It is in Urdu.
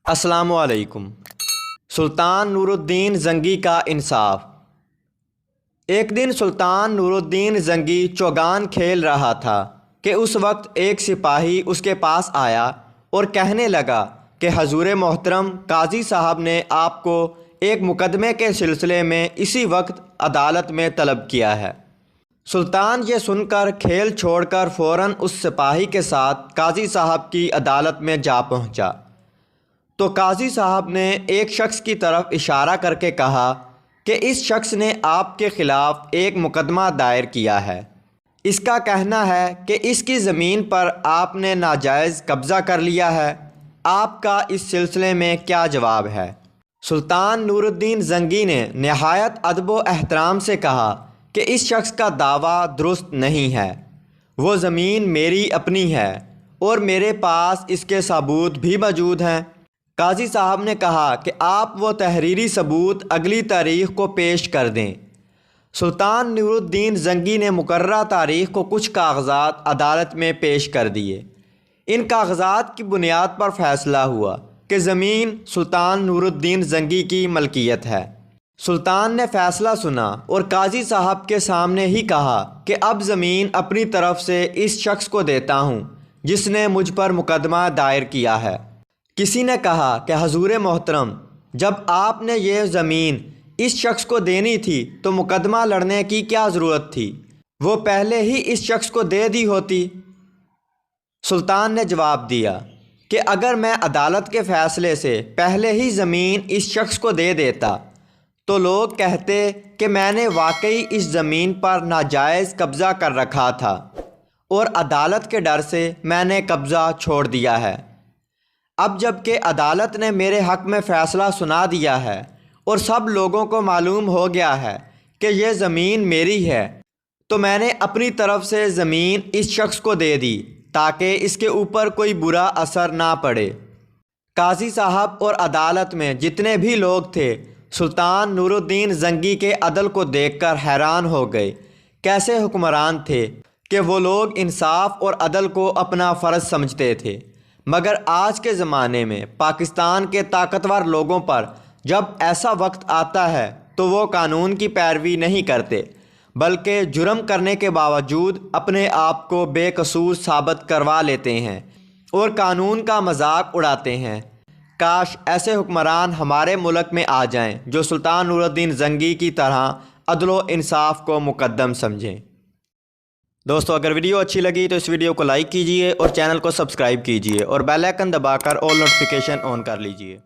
السلام علیکم۔ سلطان نور الدین زنگی کا انصاف۔ ایک دن سلطان نور الدین زنگی چوگان کھیل رہا تھا کہ اس وقت ایک سپاہی اس کے پاس آیا اور کہنے لگا کہ حضور محترم قاضی صاحب نے آپ کو ایک مقدمے کے سلسلے میں اسی وقت عدالت میں طلب کیا ہے۔ سلطان یہ سن کر کھیل چھوڑ کر فوراً اس سپاہی کے ساتھ قاضی صاحب کی عدالت میں جا پہنچا تو قاضی صاحب نے ایک شخص کی طرف اشارہ کر کے کہا کہ اس شخص نے آپ کے خلاف ایک مقدمہ دائر کیا ہے۔ اس کا کہنا ہے کہ اس کی زمین پر آپ نے ناجائز قبضہ کر لیا ہے۔ آپ کا اس سلسلے میں کیا جواب ہے؟ سلطان نور الدین زنگی نے نہایت ادب و احترام سے کہا کہ اس شخص کا دعویٰ درست نہیں ہے۔ وہ زمین میری اپنی ہے اور میرے پاس اس کے ثبوت بھی موجود ہیں۔ قاضی صاحب نے کہا کہ آپ وہ تحریری ثبوت اگلی تاریخ کو پیش کر دیں۔ سلطان نور الدین زنگی نے مقررہ تاریخ کو کچھ کاغذات عدالت میں پیش کر دیے۔ ان کاغذات کی بنیاد پر فیصلہ ہوا کہ زمین سلطان نور الدین زنگی کی ملکیت ہے۔ سلطان نے فیصلہ سنا اور قاضی صاحب کے سامنے ہی کہا کہ اب زمین اپنی طرف سے اس شخص کو دیتا ہوں جس نے مجھ پر مقدمہ دائر کیا ہے۔ کسی نے کہا کہ حضور محترم، جب آپ نے یہ زمین اس شخص کو دینی تھی تو مقدمہ لڑنے کی کیا ضرورت تھی؟ وہ پہلے ہی اس شخص کو دے دی ہوتی۔ سلطان نے جواب دیا کہ اگر میں عدالت کے فیصلے سے پہلے ہی زمین اس شخص کو دے دیتا تو لوگ کہتے کہ میں نے واقعی اس زمین پر ناجائز قبضہ کر رکھا تھا اور عدالت کے ڈر سے میں نے قبضہ چھوڑ دیا ہے۔ اب جب کہ عدالت نے میرے حق میں فیصلہ سنا دیا ہے اور سب لوگوں کو معلوم ہو گیا ہے کہ یہ زمین میری ہے، تو میں نے اپنی طرف سے زمین اس شخص کو دے دی تاکہ اس کے اوپر کوئی برا اثر نہ پڑے۔ قاضی صاحب اور عدالت میں جتنے بھی لوگ تھے سلطان نور الدین زنگی کے عدل کو دیکھ کر حیران ہو گئے۔ کیسے حکمران تھے کہ وہ لوگ انصاف اور عدل کو اپنا فرض سمجھتے تھے، مگر آج کے زمانے میں پاکستان کے طاقتور لوگوں پر جب ایسا وقت آتا ہے تو وہ قانون کی پیروی نہیں کرتے، بلکہ جرم کرنے کے باوجود اپنے آپ کو بے قصور ثابت کروا لیتے ہیں اور قانون کا مذاق اڑاتے ہیں۔ کاش ایسے حکمران ہمارے ملک میں آ جائیں جو سلطان نور الدین زنگی کی طرح عدل و انصاف کو مقدم سمجھیں۔ دوستو، اگر ویڈیو اچھی لگی تو اس ویڈیو کو لائک کیجئے اور چینل کو سبسکرائب کیجئے اور بیل آئیکن دبا کر آل نوٹیفیکیشن آن کر لیجئے۔